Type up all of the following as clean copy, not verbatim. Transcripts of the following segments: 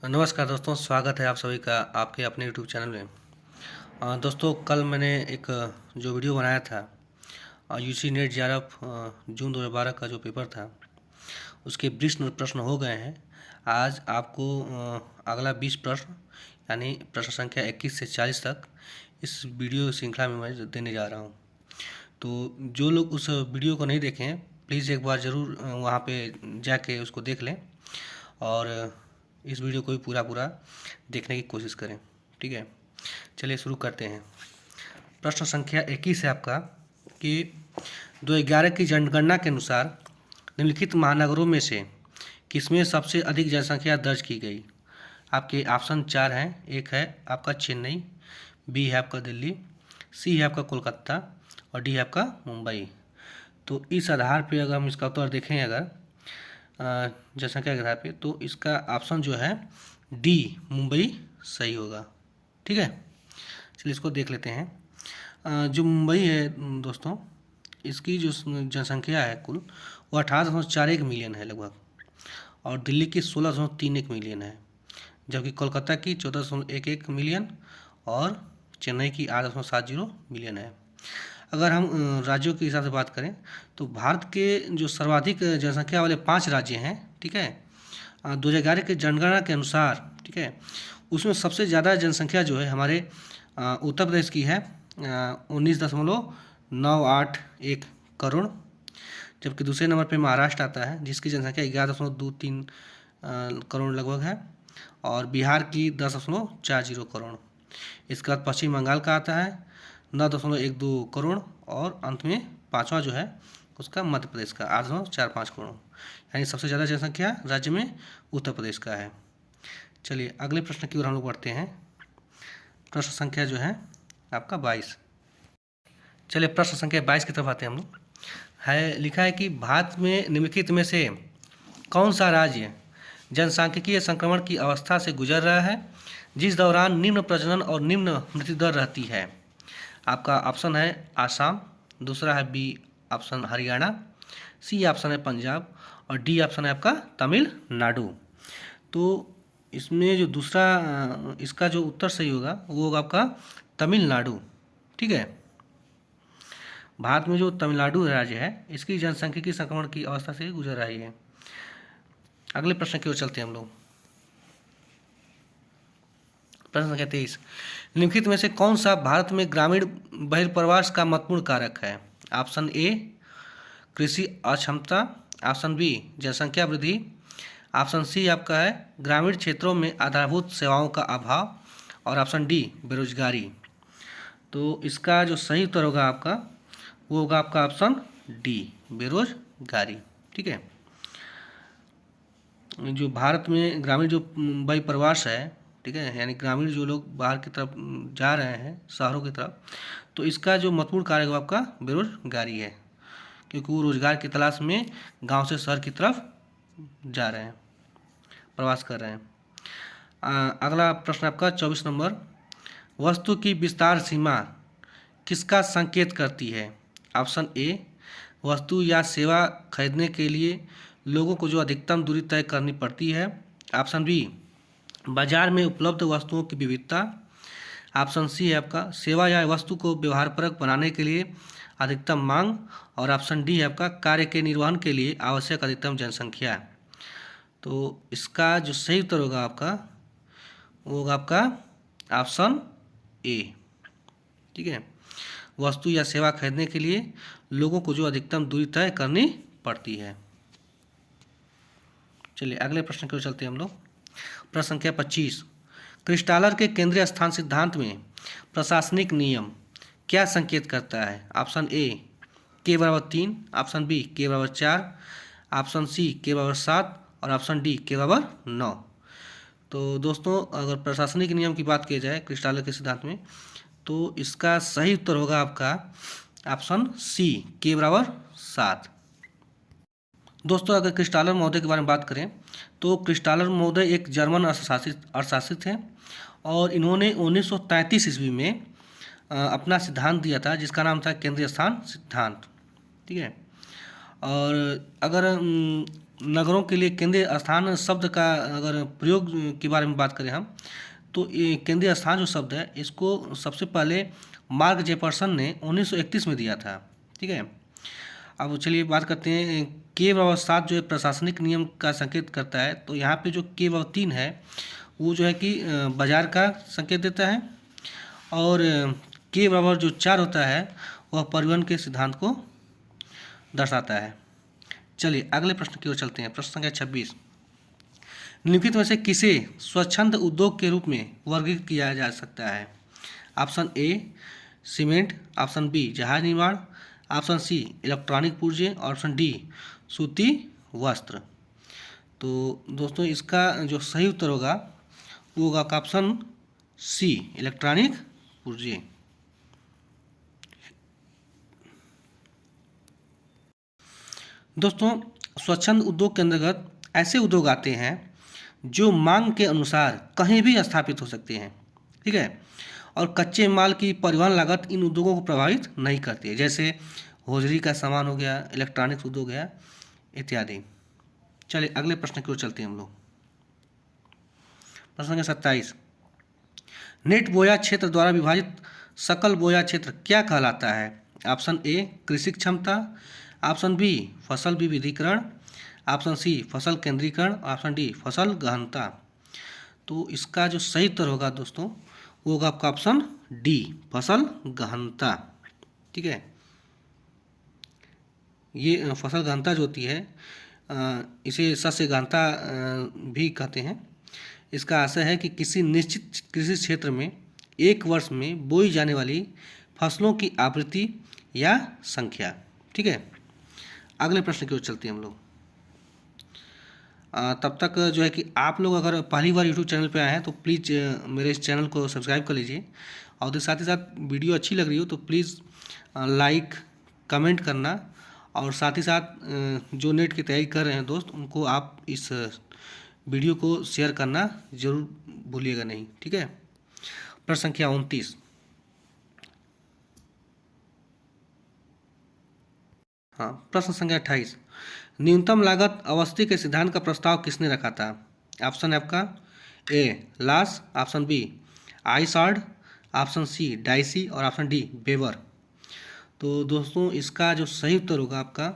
नमस्कार दोस्तों, स्वागत है आप सभी का आपके अपने यूट्यूब चैनल में। दोस्तों, कल मैंने एक जो वीडियो बनाया था यूजी नेट जेआरएफ जून 2012 का जो पेपर था उसके 20 प्रश्न हो गए हैं। आज आपको अगला 20 प्रश्न यानी प्रश्न संख्या 21 से 40 तक इस वीडियो श्रृंखला में मैं देने जा रहा हूं। तो जो लोग उस वीडियो को नहीं देखे हैं प्लीज़ एक बार ज़रूर वहां पे जाके उसको देख लें और इस वीडियो को भी पूरा देखने की कोशिश करें। ठीक है, चलिए शुरू करते हैं। प्रश्न संख्या 21 है आपका कि 2011 की जनगणना के अनुसार निम्नलिखित महानगरों में से किसमें सबसे अधिक जनसंख्या दर्ज की गई। आपके ऑप्शन 4 हैं। एक है आपका चेन्नई, बी है आपका दिल्ली, सी है आपका कोलकाता और डी है आपका मुंबई। तो इस आधार पर अगर हम इसका उत्तर देखें अगर जनसंख्या के आधार पे तो इसका ऑप्शन जो है डी मुंबई सही होगा। ठीक है, चलिए इसको देख लेते हैं। जो मुंबई है दोस्तों, इसकी जो जनसंख्या है कुल वो 18.41 मिलियन है लगभग, और दिल्ली की 16.31 मिलियन है, जबकि कोलकाता की 14.11 मिलियन और चेन्नई की 8.70 मिलियन है। अगर हम राज्यों के हिसाब से बात करें तो भारत के जो सर्वाधिक जनसंख्या वाले 5 राज्य हैं, ठीक है, 2011 के जनगणना के अनुसार, ठीक है, उसमें सबसे ज़्यादा जनसंख्या जो है हमारे उत्तर प्रदेश की है 19.981 करोड़, जबकि दूसरे नंबर पे महाराष्ट्र आता है जिसकी जनसंख्या 11.23 करोड़ लगभग है, और बिहार की 10.40 करोड़। इसके बाद पश्चिम बंगाल का आता है 9.12 करोड़, और अंत में पाँचवा जो है उसका मध्य प्रदेश का 8.45 करोड़, यानी सबसे ज़्यादा जनसंख्या राज्य में उत्तर प्रदेश का है। चलिए अगले प्रश्न की ओर हम लोग बढ़ते हैं। प्रश्न संख्या जो है आपका 22। चलिए प्रश्न संख्या 22 की तरफ आते हैं हम लोग। है लिखा है कि भारत में निम्नलिखित में से कौन सा राज्य जनसांख्यिकीय संक्रमण की अवस्था से गुजर रहा है जिस दौरान निम्न प्रजनन और निम्न मृत्यु दर रहती है। आपका ऑप्शन है आसाम, दूसरा है B option Haryana, C option है पंजाब और डी ऑप्शन है आपका तमिलनाडु। तो इसमें जो दूसरा इसका जो उत्तर सही होगा वो होगा आपका तमिलनाडु। ठीक है, भारत में जो तमिलनाडु राज्य है इसकी जनसांख्यिकीय संक्रमण की अवस्था से गुजर रही है। अगले प्रश्न की ओर चलते हैं हम लोग। प्रश्न संख्या 23, निम्नलिखित में से कौन सा भारत में ग्रामीण बहिर्प्रवास का महत्वपूर्ण कारक है। ऑप्शन ए कृषि अक्षमता, ऑप्शन बी जनसंख्या वृद्धि, ऑप्शन सी आपका है ग्रामीण क्षेत्रों में आधारभूत सेवाओं का अभाव, और ऑप्शन डी बेरोजगारी। तो इसका जो सही उत्तर होगा आपका वो होगा आपका ऑप्शन डी बेरोजगारी। ठीक है, जो भारत में ग्रामीण जो बहिर्प्रवास है, ठीक है, यानी ग्रामीण जो लोग बाहर की तरफ जा रहे हैं शहरों की तरफ, तो इसका जो महत्वपूर्ण कार्य है आपका बेरोजगारी है, क्योंकि वो रोजगार की तलाश में गांव से शहर की तरफ जा रहे हैं, प्रवास कर रहे हैं। अगला प्रश्न आपका 24 नंबर, वस्तु की विस्तार सीमा किसका संकेत करती है। ऑप्शन ए वस्तु या सेवा खरीदने के लिए लोगों को जो अधिकतम दूरी तय करनी पड़ती है, ऑप्शन बी बाजार में उपलब्ध वस्तुओं की विविधता, ऑप्शन सी है आपका सेवा या वस्तु को व्यवहारपरक बनाने के लिए अधिकतम मांग, और ऑप्शन डी है आपका कार्य के निर्वहन के लिए आवश्यक अधिकतम जनसंख्या। तो इसका जो सही उत्तर होगा आपका वो होगा आपका ऑप्शन ए। ठीक है, वस्तु या सेवा खरीदने के लिए लोगों को जो अधिकतम दूरी तय करनी पड़ती है। चलिए अगले प्रश्न की ओर चलते हैं हम लोग। प्रश्न संख्या 25, क्रिस्टालर के केंद्रीय स्थान सिद्धांत में प्रशासनिक नियम क्या संकेत करता है। ऑप्शन ए के बराबर 3, ऑप्शन बी के बराबर 4, ऑप्शन सी के बराबर 7 और ऑप्शन डी के बराबर 9। तो दोस्तों अगर प्रशासनिक नियम की बात की जाए क्रिस्टालर के सिद्धांत में तो इसका सही उत्तर होगा आपका ऑप्शन सी के बराबर 7। दोस्तों अगर क्रिस्टालर महोदय के बारे में बात करें तो क्रिस्टालर महोदय एक जर्मन अर्थशास्त्री थे, और इन्होंने 1933 ईस्वी में अपना सिद्धांत दिया था जिसका नाम था केंद्रीय स्थान सिद्धांत। ठीक है, और अगर नगरों के लिए केंद्रीय स्थान शब्द का अगर प्रयोग के बारे में बात करें हम, तो ये केंद्रीय स्थान जो शब्द है इसको सबसे पहले मार्क जेफरसन ने 1931 में दिया था। ठीक है, अब चलिए बात करते हैं के/7 जो है प्रशासनिक नियम का संकेत करता है। तो यहाँ पे जो के/3 है वो जो है कि बाजार का संकेत देता है, और के/4 होता है वह परिवहन के सिद्धांत को दर्शाता है। चलिए अगले प्रश्न की ओर चलते हैं। प्रश्न संख्या 26, निम्नलिखित में से किसे स्वच्छंद उद्योग के रूप में वर्गीकृत किया जा सकता है? Option A cement, option B जहाज निर्माण, ऑप्शन सी इलेक्ट्रॉनिक पुर्जे, ऑप्शन डी सूती वस्त्र। तो दोस्तों इसका जो सही उत्तर होगा वो होगा आपका ऑप्शन सी इलेक्ट्रॉनिक पुर्जे। दोस्तों स्वच्छंद उद्योग के अंतर्गत ऐसे उद्योग आते हैं जो मांग के अनुसार कहीं भी स्थापित हो सकते हैं। ठीक है, और कच्चे माल की परिवहन लागत इन उद्योगों को प्रभावित नहीं करती है, जैसे होजरी का सामान हो गया, इलेक्ट्रॉनिक्स उद्योग है इत्यादि। चलिए अगले प्रश्न की ओर चलते हैं हम लोग। प्रश्न संख्या 27, नेट बोया क्षेत्र द्वारा विभाजित सकल बोया क्षेत्र क्या कहलाता है? ऑप्शन ए कृषि क्षमता, ऑप्शन बी फसल विविधीकरण, ऑप्शन सी फसल केंद्रीकरण, ऑप्शन डी फसल गहनता। तो इसका जो सही उत्तर होगा दोस्तों वो होगा आपका ऑप्शन डी फसल गहनता। ठीक है, ये फसल गहनता जो होती है इसे सस्य गहनता भी कहते हैं। इसका आशय है कि किसी निश्चित कृषि क्षेत्र में एक वर्ष में बोई जाने वाली फसलों की आवृत्ति या संख्या। ठीक है, अगले प्रश्न की ओर चलते हैं हम लोग। तब तक जो है कि आप लोग अगर पहली बार यूट्यूब चैनल पे आए हैं तो प्लीज़ मेरे इस चैनल को सब्सक्राइब कर लीजिए, और साथ ही साथ वीडियो अच्छी लग रही हो तो प्लीज़ लाइक कमेंट करना, और साथ ही साथ जो नेट की तैयारी कर रहे हैं दोस्त उनको आप इस वीडियो को शेयर करना जरूर भूलिएगा नहीं। ठीक है, प्रश्न संख्या 29, हाँ प्रश्न संख्या 28, न्यूनतम लागत अवस्थी के सिद्धांत का प्रस्ताव किसने रखा था? ऑप्शन है आपका ए लास, ऑप्शन बी आइसार्ड, ऑप्शन सी डाइसी, और ऑप्शन डी वेबर। तो दोस्तों इसका जो सही उत्तर होगा आपका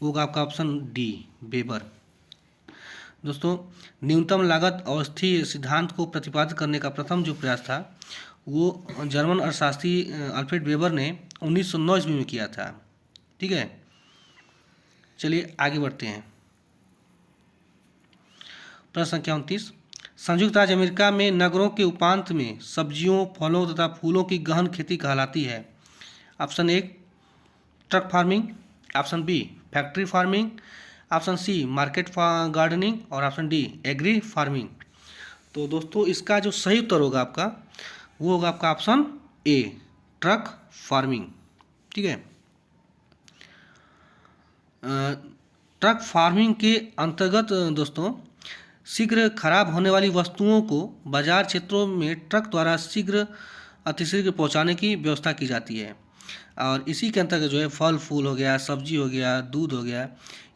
वो होगा आपका ऑप्शन डी वेबर। दोस्तों न्यूनतम लागत अवस्थी सिद्धांत को प्रतिपादित करने का प्रथम जो प्रयास था वो जर्मन अर्थशास्त्री अल्फ्रेड वेबर ने 1909 ईस्वी में किया था। ठीक है, चलिए आगे बढ़ते हैं। प्रश्न संख्या 29, संयुक्त राज्य अमेरिका में नगरों के उपांत में सब्जियों फलों तथा फूलों की गहन खेती कहलाती है। Option A truck farming, option B factory farming, option C market gardening, और ऑप्शन डी एग्री फार्मिंग। तो दोस्तों इसका जो सही उत्तर होगा आपका वो होगा आपका ऑप्शन ए ट्रक फार्मिंग। ठीक है, ट्रक फार्मिंग के अंतर्गत दोस्तों शीघ्र खराब होने वाली वस्तुओं को बाजार क्षेत्रों में ट्रक द्वारा अतिशीघ्र पहुंचाने की व्यवस्था की जाती है, और इसी के अंतर्गत जो है फल फूल हो गया, सब्जी हो गया, दूध हो गया,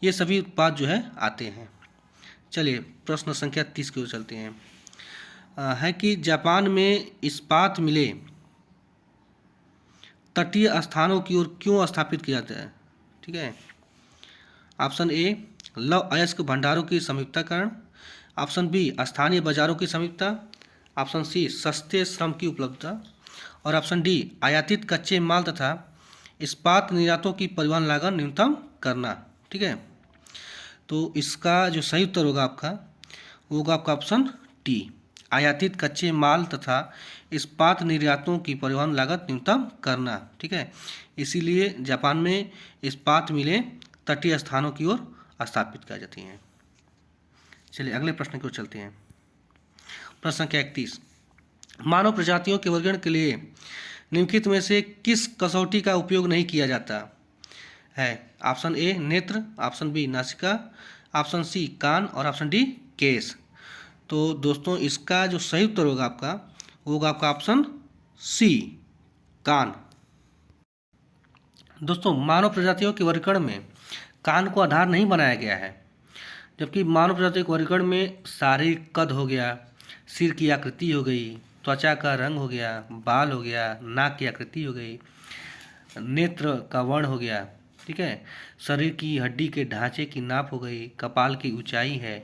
ये सभी उत्पाद जो है आते हैं। चलिए प्रश्न संख्या 30 की ओर चलते हैं। है कि जापान में इस्पात मिले तटीय स्थानों की ओर क्यों स्थापित किया जाता है? ठीक है, ऑप्शन ए लौह अयस्क भंडारों की समीपताकरण, ऑप्शन बी स्थानीय बाजारों की समीपता, ऑप्शन सी सस्ते श्रम की उपलब्धता, और ऑप्शन डी आयातित कच्चे माल तथा इस्पात निर्यातों की परिवहन लागत न्यूनतम करना। ठीक है, तो इसका जो सही उत्तर होगा आपका वो होगा आपका ऑप्शन डी आयातित कच्चे माल तथा इस्पात निर्यातों की परिवहन लागत न्यूनतम करना। ठीक है, इसीलिए जापान में इस्पात मिलें तटीय स्थानों की ओर स्थापित की जाती हैं। चलिए अगले प्रश्न की ओर चलते हैं। प्रश्न संख्या 31, मानव प्रजातियों के वर्गीकरण के लिए निम्नलिखित में से किस कसौटी का उपयोग नहीं किया जाता है? ऑप्शन ए नेत्र, ऑप्शन बी नासिका, ऑप्शन सी कान, और ऑप्शन डी केस। तो दोस्तों इसका जो सही उत्तर होगा आपका वो होगा आपका ऑप्शन सी कान। दोस्तों मानव प्रजातियों के वर्गीकरण में कान को आधार नहीं बनाया गया है, जबकि मानव प्रजाति के वर्गीकरण में शारीरिक कद हो गया, सिर की आकृति हो गई, त्वचा का रंग हो गया, बाल हो गया, नाक की आकृति हो गई, नेत्र का वर्ण हो गया, ठीक है, शरीर की हड्डी के ढांचे की नाप हो गई, कपाल की ऊंचाई है,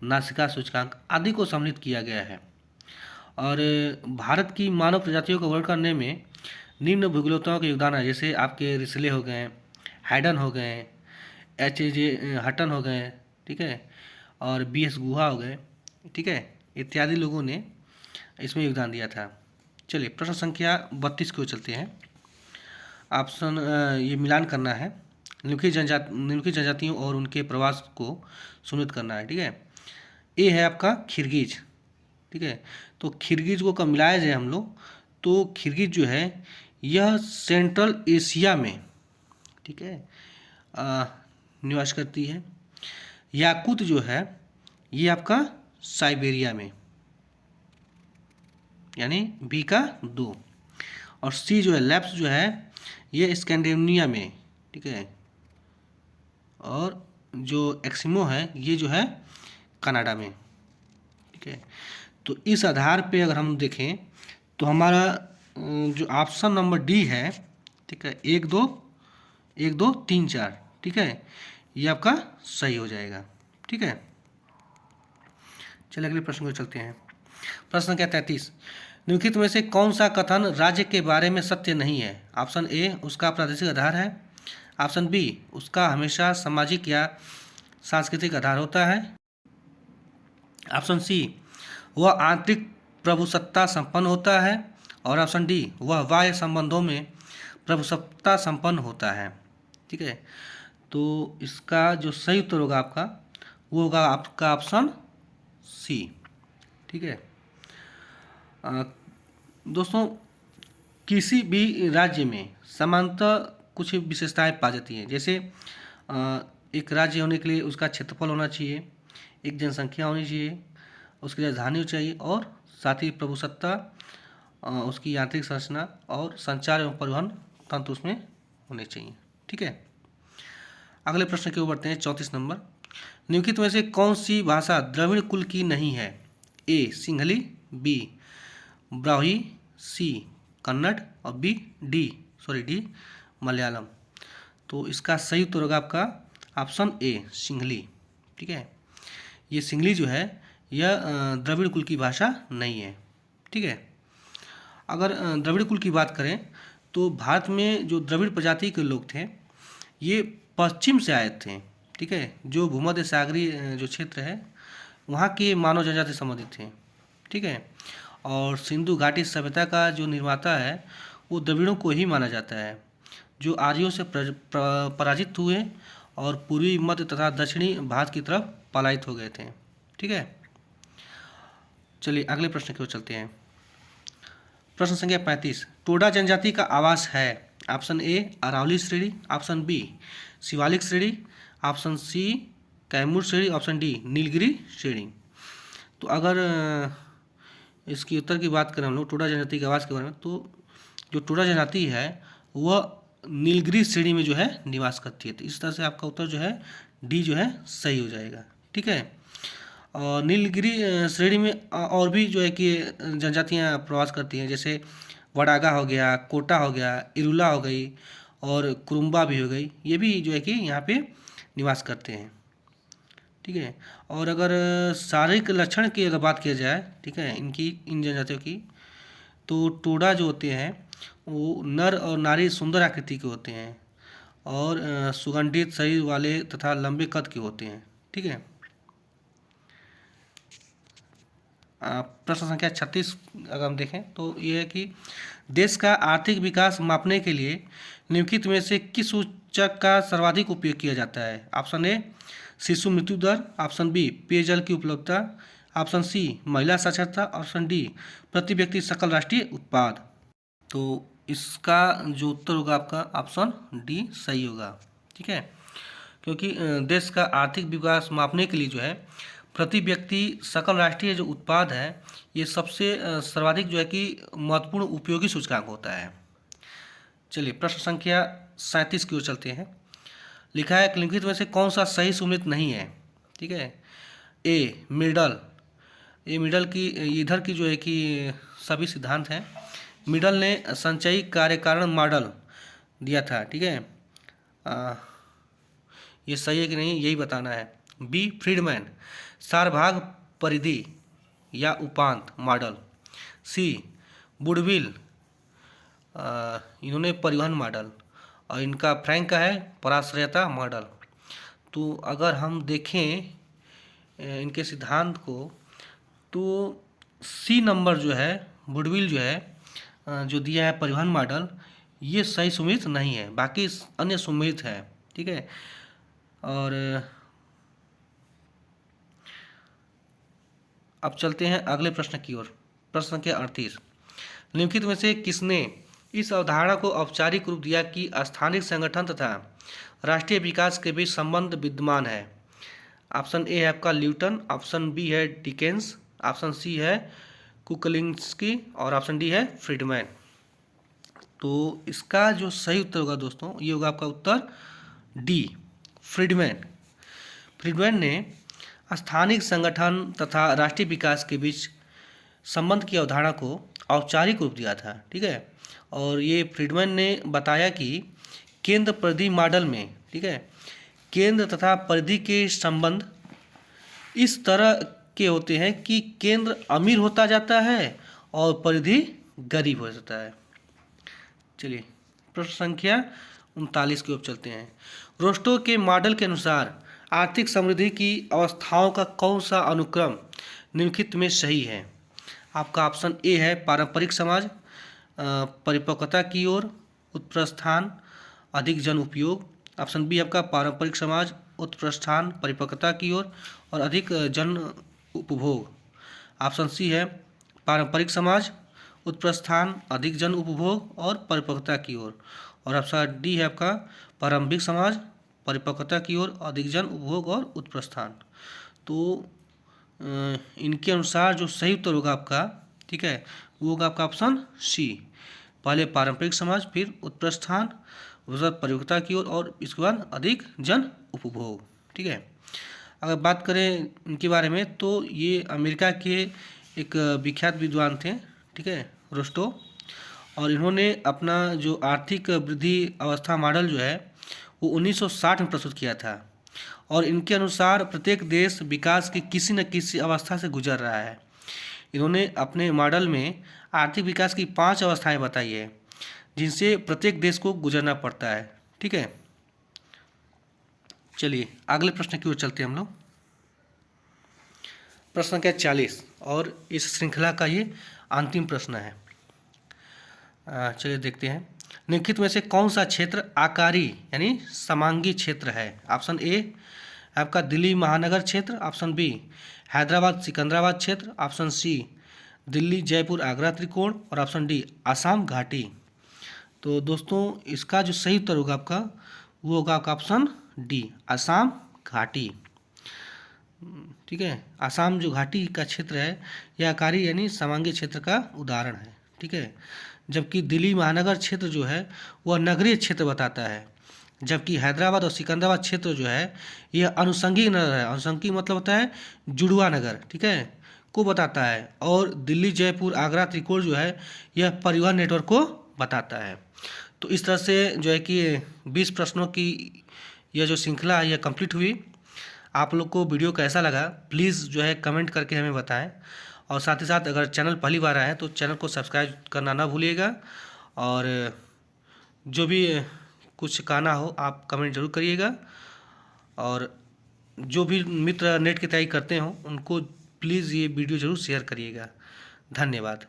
नासिका सूचकांक आदि को सम्मिलित किया गया है। और भारत की मानव प्रजातियों को वर्ग करने में निम्न भूगोलताओं का योगदान है, जैसे आपके रिसले हो गए, हैडन हो गए, H.J. हटन हो गए, ठीक है, और B.S. गुहा हो गए, ठीक है, इत्यादि लोगों ने इसमें योगदान दिया था। चलिए प्रश्न संख्या 32 को चलते हैं। ऑप्शन ये मिलान करना है, निम्नलिखित जनजातियों और उनके प्रवास को सुनिश्चित करना है, ठीक है। ए है आपका खिरगिज, ठीक है, तो खिरगिज को कब मिलाया जाए हम लोग, तो खिरगिज जो है यह सेंट्रल एशिया में, ठीक है, निवास करती है। याकूत जो है ये आपका साइबेरिया में, यानी बी का 2, और सी जो है लैप्स जो है ये स्कैंडिनेविया में, ठीक है, और जो एक्सिमो है ये जो है कनाडा में, ठीक है। तो इस आधार पे अगर हम देखें तो हमारा जो ऑप्शन नंबर डी है, ठीक है, 1 2 1 2 3 4, ठीक है, ये आपका सही हो जाएगा, ठीक है। चलिए अगले प्रश्न को चलते हैं। प्रश्न संख्या 33, निम्नलिखित में से कौन सा कथन राज्य के बारे में सत्य नहीं है। ऑप्शन ए उसका प्रादेशिक आधार है, ऑप्शन बी उसका हमेशा सामाजिक या सांस्कृतिक आधार होता है, ऑप्शन सी वह आंतरिक प्रभुसत्ता संपन्न होता है, और ऑप्शन डी वह बाह्य संबंधों में प्रभुसत्ता संपन्न होता है, ठीक है। तो इसका जो सही उत्तर होगा आपका वो होगा आपका ऑप्शन सी, ठीक है। दोस्तों किसी भी राज्य में समानतः कुछ विशेषताएं पाई जाती हैं, जैसे एक राज्य होने के लिए उसका क्षेत्रफल होना चाहिए, एक जनसंख्या होनी चाहिए, उसकी राजधानी होनी चाहिए, और साथ ही प्रभुसत्ता, उसकी यांत्रिक संरचना और संचार एवं परिवहन तंत्र उसमें होने चाहिए, ठीक है। अगले प्रश्न की ओर बढ़ते हैं। 34 नंबर, निम्नलिखित में से कौन सी भाषा द्रविड़ कुल की नहीं है। ए सिंहली, बी ब्राह्मी, सी कन्नड़, और डी मलयालम। तो इसका सही उत्तर होगा आपका ऑप्शन ए सिंहली, ठीक है। ये सिंहली जो है यह द्रविड़ कुल की भाषा नहीं है, ठीक है। अगर द्रविड़ कुल की बात करें तो भारत में जो द्रविड़ प्रजाति के लोग थे ये पश्चिम से आए थे, ठीक है, जो भूमध्य सागरीय जो क्षेत्र है वहाँ के मानव जनजाति संबंधित थे, ठीक है। और सिंधु घाटी सभ्यता का जो निर्माता है वो द्रविड़ों को ही माना जाता है, जो आर्यों से पराजित हुए और पूर्वी मध्य तथा दक्षिणी भारत की तरफ पलायित हो गए थे, ठीक है। चलिए अगले प्रश्न की ओर चलते हैं। प्रश्न संख्या 35, टोडा जनजाति का आवास है। ऑप्शन ए अरावली श्रेणी, ऑप्शन बी शिवालिक श्रेणी, ऑप्शन सी कैमूर श्रेणी, ऑप्शन डी नीलगिरी श्रेणी। तो अगर इसकी उत्तर की बात करें हम लोग टोडा जनजाति के आवास के बारे में, तो जो टोडा जनजाति है वह नीलगिरी श्रेणी में जो है निवास करती है। तो इस तरह से आपका उत्तर जो है डी जो है सही हो जाएगा, ठीक है। और नीलगिरी श्रेणी में और भी जो है कि जनजातियाँ प्रवास करती हैं, जैसे वडागा हो गया, कोटा हो गया, इरुला हो गई, और कुरुम्बा भी हो गई, ये भी जो है कि यहाँ पे निवास करते हैं, ठीक है। और अगर शारीरिक लक्षण की अगर बात किया जाए, ठीक है, इन जनजातियों की, तो टोडा जो होते हैं वो नर और नारी सुंदर आकृति के होते हैं, और सुगंधित शरीर वाले तथा लंबे कद के होते हैं, ठीक है। प्रश्न संख्या 36 अगर हम देखें तो ये है कि देश का आर्थिक विकास मापने के लिए निम्नलिखित में से किस सूचक का सर्वाधिक उपयोग किया जाता है। ऑप्शन ए शिशु मृत्यु दर, ऑप्शन बी पेयजल की उपलब्धता, ऑप्शन सी महिला साक्षरता, ऑप्शन डी प्रति व्यक्ति सकल राष्ट्रीय उत्पाद। तो इसका जो उत्तर होगा आपका ऑप्शन डी सही होगा, ठीक है, क्योंकि देश का आर्थिक विकास मापने के लिए जो है प्रति व्यक्ति सकल राष्ट्रीय जो उत्पाद है ये सबसे सर्वाधिक जो है कि महत्वपूर्ण उपयोगी सूचकांक होता है। चलिए प्रश्न संख्या 37 की ओर चलते हैं। लिखा है निम्नलिखित में से कौन सा सही सुमेलित नहीं है, ठीक है। ए मिडल, ये मिडल की इधर की जो है कि सभी सिद्धांत हैं। मिडल ने संचयी कार्यकारण मॉडल दिया था, ठीक है। ये सही है कि नहीं यही बताना है। बी फ्रीडमैन सारभाग परिधि या उपांत मॉडल। सी वुडविल, इन्होंने परिवहन मॉडल, और इनका फ्रैंक का है पराश्रयता मॉडल। तो अगर हम देखें इनके सिद्धांत को तो सी नंबर जो है वुडविल जो है जो दिया है परिवहन मॉडल, ये सही सुमेलित नहीं है, बाकी अन्य सुमेलित है, ठीक है। और अब चलते हैं अगले प्रश्न की ओर। प्रश्न संख्या 38, निम्नलिखित में से किसने इस अवधारणा को औपचारिक रूप दिया कि स्थानिक संगठन तथा राष्ट्रीय विकास के बीच संबंध विद्यमान है। ऑप्शन ए है आपका ल्यूटन, ऑप्शन बी है डिकेंस, ऑप्शन सी है कुकलिंस्की और ऑप्शन डी है फ्रीडमैन। तो इसका जो सही उत्तर होगा दोस्तों, ये होगा आपका उत्तर डी फ्रीडमैन। फ्रीडमैन ने स्थानिक संगठन तथा राष्ट्रीय विकास के बीच संबंध की अवधारणा को औपचारिक रूप दिया था, ठीक है। और ये फ्रीडमैन ने बताया कि केंद्र परिधि मॉडल में, ठीक है, केंद्र तथा परिधि के संबंध इस तरह के होते हैं कि केंद्र अमीर होता जाता है और परिधि गरीब हो जाता है। चलिए प्रश्न संख्या 39 की ओर चलते हैं। रोस्टो के मॉडल के अनुसार आर्थिक समृद्धि की अवस्थाओं का कौन सा अनुक्रम निम्नलिखित में सही है। आपका ऑप्शन ए है पारंपरिक समाज, परिपक्वता की ओर, उत्प्रस्थान, अधिक जन उपयोग। ऑप्शन बी आपका पारंपरिक समाज, उत्प्रस्थान, परिपक्वता की ओर और अधिक जन उपभोग। ऑप्शन सी है पारंपरिक समाज, उत्प्रस्थान, अधिक जन उपभोग और परिपक्वता की ओर। और ऑप्शन डी है आपका प्रारंभिक समाज, परिपक्वता की ओर, अधिक जन उपभोग और उत्प्रस्थान। तो इनके अनुसार जो सही उत्तर होगा आपका, ठीक है, वो होगा आपका ऑप्शन सी, पहले पारंपरिक समाज, फिर उत्प्रस्थान, उसके बाद परिपक्वता की ओर और इसके बाद अधिक जन उपभोग, ठीक है। अगर बात करें इनके बारे में तो ये अमेरिका के एक विख्यात विद्वान थे, ठीक है, रोस्टो। और इन्होंने अपना जो आर्थिक वृद्धि अवस्था मॉडल जो है वो 1960 में प्रस्तुत किया था। और इनके अनुसार प्रत्येक देश विकास की किसी न किसी अवस्था से गुजर रहा है। इन्होंने अपने मॉडल में आर्थिक विकास की 5 अवस्थाएं बताई है जिनसे प्रत्येक देश को गुजरना पड़ता है, ठीक है। चलिए अगले प्रश्न की ओर चलते हैं हम लोग। प्रश्न संख्या 40 और इस श्रृंखला का ये अंतिम प्रश्न है। चलिए देखते हैं, निम्नलिखित में से कौन सा क्षेत्र आकारी यानी समांगी क्षेत्र है। ऑप्शन ए आपका दिल्ली महानगर क्षेत्र, ऑप्शन बी हैदराबाद सिकंदराबाद क्षेत्र, ऑप्शन सी दिल्ली जयपुर आगरा त्रिकोण और ऑप्शन डी आसाम घाटी। तो दोस्तों इसका जो सही उत्तर होगा आपका वो होगा आपका ऑप्शन डी आसाम घाटी, ठीक है। आसाम जो घाटी का क्षेत्र है यह आकारी यानी समांगी क्षेत्र का उदाहरण है, ठीक है। जबकि दिल्ली महानगर क्षेत्र जो है वह नगरीय क्षेत्र बताता है, जबकि हैदराबाद और सिकंदराबाद क्षेत्र जो है यह अनुषंगी नगर है। अनुषंगी मतलब होता है जुड़वा नगर, ठीक है, को बताता है। और दिल्ली जयपुर आगरा त्रिकोण जो है यह परिवहन नेटवर्क को बताता है। तो इस तरह से जो है कि 20 प्रश्नों की यह जो श्रृंखला है यह कंप्लीट हुई। आप लोग को वीडियो कैसा लगा प्लीज़ जो है कमेंट करके हमें बताएं। और साथ ही साथ अगर चैनल पहली बार आए हैं तो चैनल को सब्सक्राइब करना ना भूलिएगा। और जो भी कुछ कहना हो आप कमेंट जरूर करिएगा। और जो भी मित्र नेट की तैयारी करते हो उनको प्लीज़ ये वीडियो ज़रूर शेयर करिएगा। धन्यवाद।